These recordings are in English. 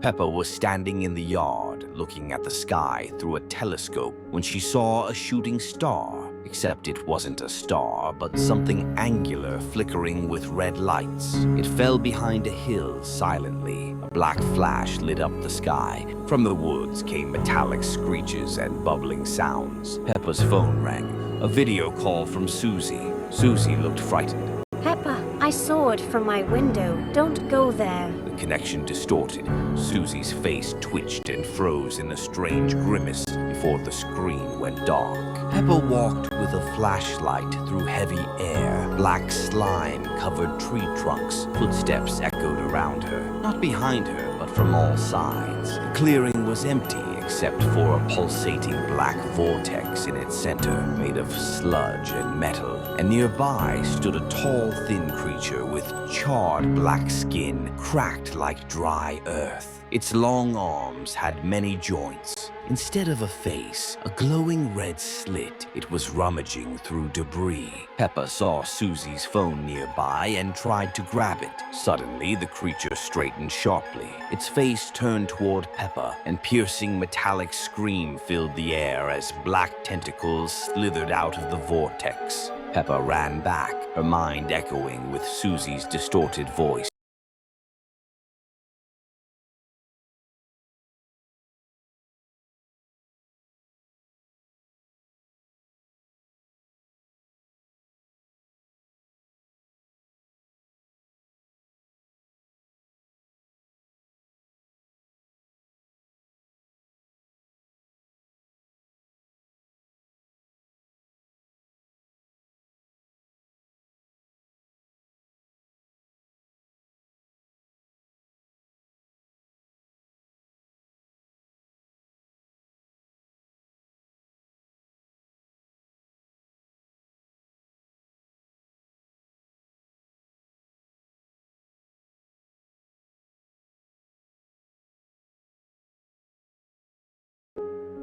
Peppa was standing in the yard, looking at the sky through a telescope when she saw a shooting star. Except it wasn't a star, but something angular flickering with red lights. It fell behind a hill silently. A black flash lit up the sky. From the woods came metallic screeches and bubbling sounds. Peppa's phone rang. A video call from Susie. Susie looked frightened. Peppa, I saw it from my window. Don't go there. The connection distorted. Susie's face twitched and froze in a strange grimace before the screen went dark. Peppa walked with a flashlight through heavy air. Black slime covered tree trunks. Footsteps echoed around her, not behind her, but from all sides. The clearing was empty except for a pulsating black vortex in its center, made of sludge and metal. And nearby stood a tall, thin creature with charred black skin, cracked like dry earth. Its long arms had many joints. Instead of a face, a glowing red slit. It was rummaging through debris. Peppa saw Susie's phone nearby and tried to grab it. Suddenly, the creature straightened sharply. Its face turned toward Peppa. An piercing metallic scream filled the air as black tentacles slithered out of the vortex. Peppa ran back, her mind echoing with Susie's distorted voice.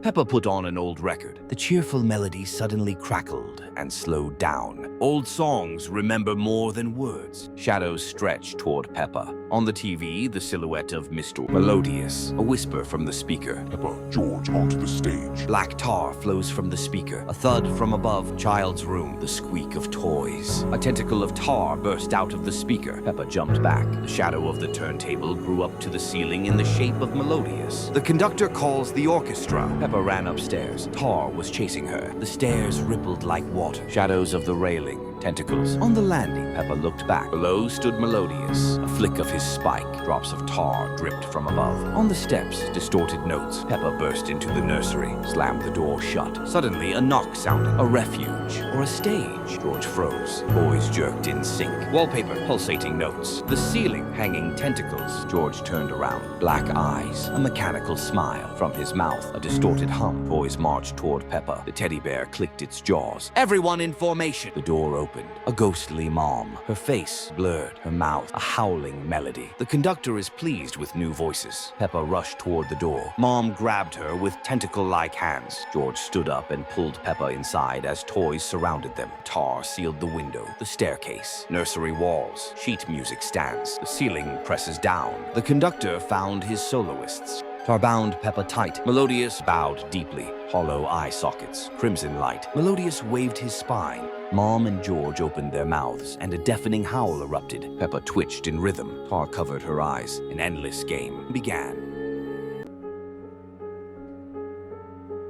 Peppa put on an old record. The cheerful melody suddenly crackled and slowed down. Old songs remember more than words. Shadows stretched toward Peppa. On the TV, the silhouette of Mr. Melodious. A whisper from the speaker. Peppa, George, onto the stage. Black tar flows from the speaker. A thud from above, child's room. The squeak of toys. A tentacle of tar burst out of the speaker. Peppa jumped back. The shadow of the turntable grew up to the ceiling in the shape of Melodious. The conductor calls the orchestra. Peppa ran upstairs. Tar was chasing her. The stairs rippled like water. Shadows of the railing. Tentacles. On the landing, Peppa looked back. Below stood Melodious. A flick of his spike. Drops of tar dripped from above. On the steps, distorted notes. Peppa burst into the nursery, slammed the door shut. Suddenly, a knock sounded. A refuge or a stage. George froze. Boys jerked in sync. Wallpaper, pulsating notes. The ceiling, hanging tentacles. George turned around. Black eyes. A mechanical smile. From his mouth, a distorted hum. Boys marched toward Peppa. The teddy bear clicked its jaws. Everyone in formation. The door opened. A ghostly mom. Her face blurred. Her mouth a howling melody. The conductor is pleased with new voices. Peppa rushed toward the door. Mom grabbed her with tentacle-like hands. George stood up and pulled Peppa inside as toys surrounded them. Tar sealed the window, the staircase, nursery walls, sheet music stands. The ceiling presses down. The conductor found his soloists. Tar bound Peppa tight. Melodious bowed deeply. Hollow eye sockets, crimson light. Melodious waved his spine. Mom and George opened their mouths, and a deafening howl erupted. Peppa twitched in rhythm. Tar covered her eyes. An endless game began.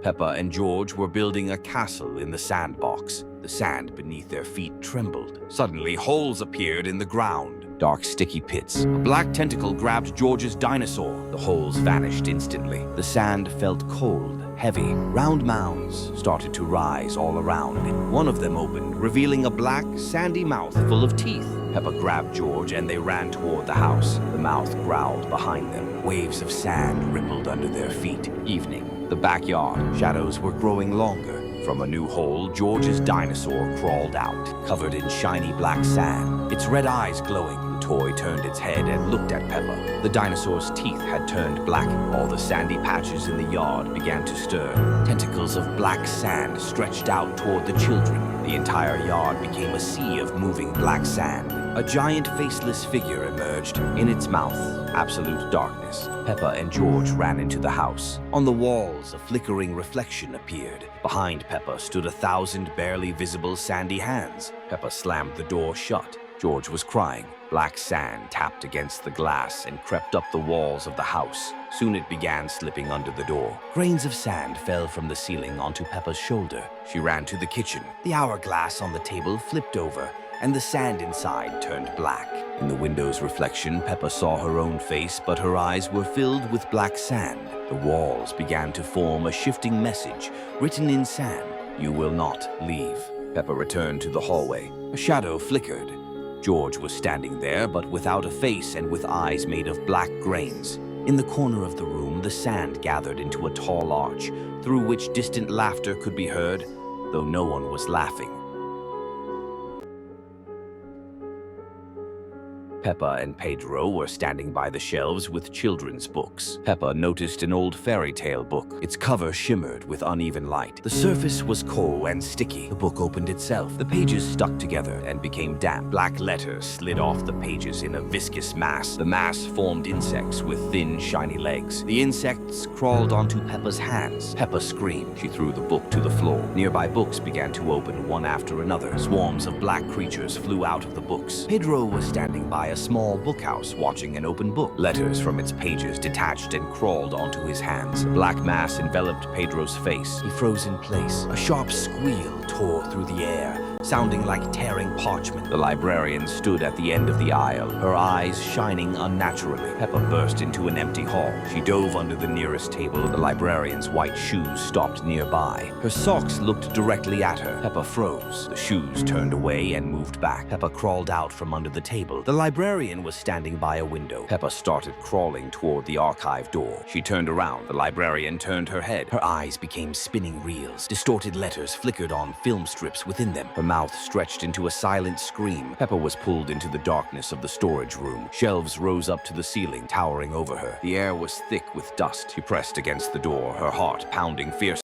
Peppa and George were building a castle in the sandbox. The sand beneath their feet trembled. Suddenly, holes appeared in the ground. Dark, sticky pits. A black tentacle grabbed George's dinosaur. The holes vanished instantly. The sand felt cold, heavy. Round mounds started to rise all around. One of them opened, revealing a black, sandy mouth full of teeth. Peppa grabbed George and they ran toward the house. The mouth growled behind them. Waves of sand rippled under their feet. Evening. The backyard. Shadows were growing longer. From a new hole, George's dinosaur crawled out, covered in shiny black sand, its red eyes glowing. The toy turned its head and looked at Peppa. The dinosaur's teeth had turned black. All the sandy patches in the yard began to stir. Tentacles of black sand stretched out toward the children. The entire yard became a sea of moving black sand. A giant faceless figure emerged, in its mouth absolute darkness. Peppa and George ran into the house. On the walls, a flickering reflection appeared. Behind Peppa stood 1,000 barely visible sandy hands. Peppa slammed the door shut. George was crying. Black sand tapped against the glass and crept up the walls of the house. Soon it began slipping under the door. Grains of sand fell from the ceiling onto Peppa's shoulder. She ran to the kitchen. The hourglass on the table flipped over, and the sand inside turned black. In the window's reflection, Peppa saw her own face, but her eyes were filled with black sand. The walls began to form a shifting message, written in sand. "You will not leave." Peppa returned to the hallway. A shadow flickered. George was standing there, but without a face and with eyes made of black grains. In the corner of the room, the sand gathered into a tall arch, through which distant laughter could be heard, though no one was laughing. Peppa and Pedro were standing by the shelves with children's books. Peppa noticed an old fairy tale book. Its cover shimmered with uneven light. The surface was cold and sticky. The book opened itself. The pages stuck together and became damp. Black letters slid off the pages in a viscous mass. The mass formed insects with thin, shiny legs. The insects crawled onto Peppa's hands. Peppa screamed. She threw the book to the floor. Nearby books began to open one after another. Swarms of black creatures flew out of the books. Pedro was standing by a small bookhouse watching an open book. Letters from its pages detached and crawled onto his hands. A black mass enveloped Pedro's face. He froze in place. A sharp squeal tore through the air, sounding like tearing parchment. The librarian stood at the end of the aisle, her eyes shining unnaturally. Peppa burst into an empty hall. She dove under the nearest table. The librarian's white shoes stopped nearby. Her socks looked directly at her. Peppa froze. The shoes turned away and moved back. Peppa crawled out from under the table. The librarian was standing by a window. Peppa started crawling toward the archive door. She turned around. The librarian turned her head. Her eyes became spinning reels. Distorted letters flickered on film strips within them. Her mouth stretched into a silent scream. Peppa was pulled into the darkness of the storage room. Shelves rose up to the ceiling, towering over her. The air was thick with dust. She pressed against the door, her heart pounding fiercely.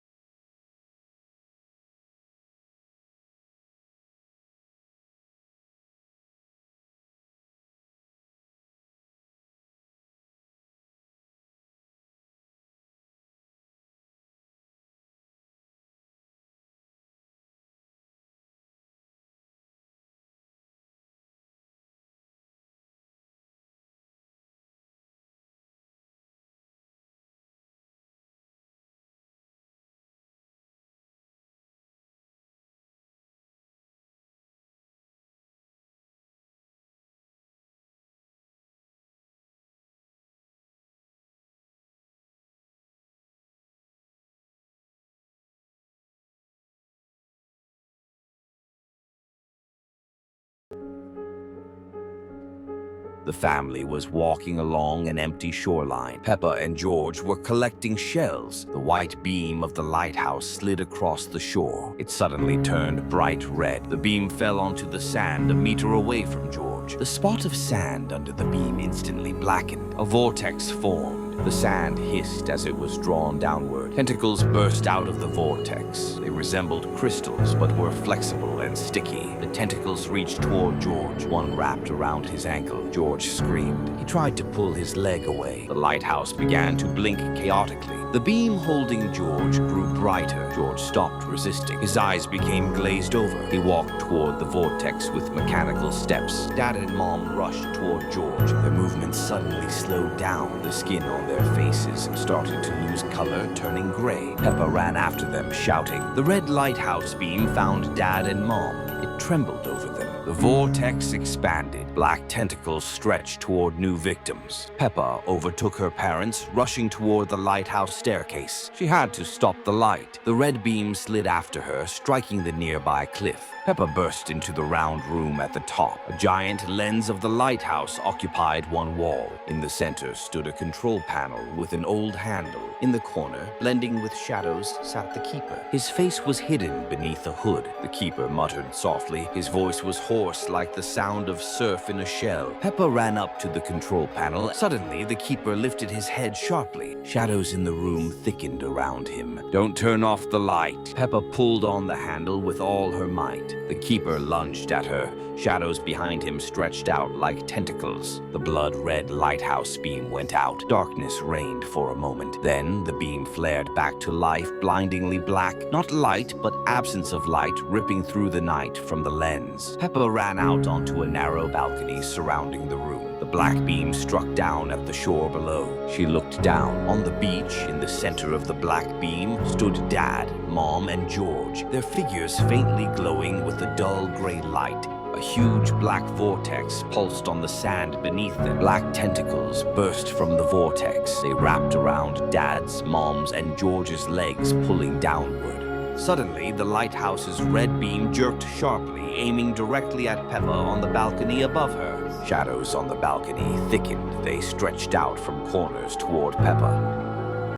The family was walking along an empty shoreline. Peppa and George were collecting shells. The white beam of the lighthouse slid across the shore. It suddenly turned bright red. The beam fell onto the sand a meter away from George. The spot of sand under the beam instantly blackened. A vortex formed. The sand hissed as it was drawn downward. Tentacles burst out of the vortex. They resembled crystals, but were flexible and sticky. The tentacles reached toward George. One wrapped around his ankle. George screamed. He tried to pull his leg away. The lighthouse began to blink chaotically. The beam holding George grew brighter. George stopped resisting. His eyes became glazed over. He walked toward the vortex with mechanical steps. Dad and Mom rushed toward George. Their movements suddenly slowed down. The skin on their faces started to lose color, turning gray. Peppa ran after them, shouting. The red lighthouse beam found Dad and Mom. It trembled over them. The vortex expanded. Black tentacles stretched toward new victims. Peppa overtook her parents, rushing toward the lighthouse staircase. She had to stop the light. The red beam slid after her, striking the nearby cliff. Peppa burst into the round room at the top. A giant lens of the lighthouse occupied one wall. In the center stood a control panel with an old handle. In the corner, blending with shadows, sat the keeper. His face was hidden beneath a hood. The keeper muttered softly. His voice was hoarse like the sound of surf in a shell. Peppa ran up to the control panel. Suddenly, the keeper lifted his head sharply. Shadows in the room thickened around him. Don't turn off the light. Peppa pulled on the handle with all her might. The keeper lunged at her. Shadows behind him stretched out like tentacles. The blood-red lighthouse beam went out. Darkness reigned for a moment. Then the beam flared back to life, blindingly black. Not light, but absence of light ripping through the night from the lens. Peppa ran out onto a narrow balcony surrounding the room. The black beam struck down at the shore below. She looked down. On the beach, in the center of the black beam, stood Dad, Mom, and George, their figures faintly glowing with a dull gray light. A huge black vortex pulsed on the sand beneath them. Black tentacles burst from the vortex. They wrapped around Dad's, Mom's, and George's legs, pulling downward. Suddenly, the lighthouse's red beam jerked sharply, aiming directly at Peppa on the balcony above her. Shadows on the balcony thickened. They stretched out from corners toward Peppa.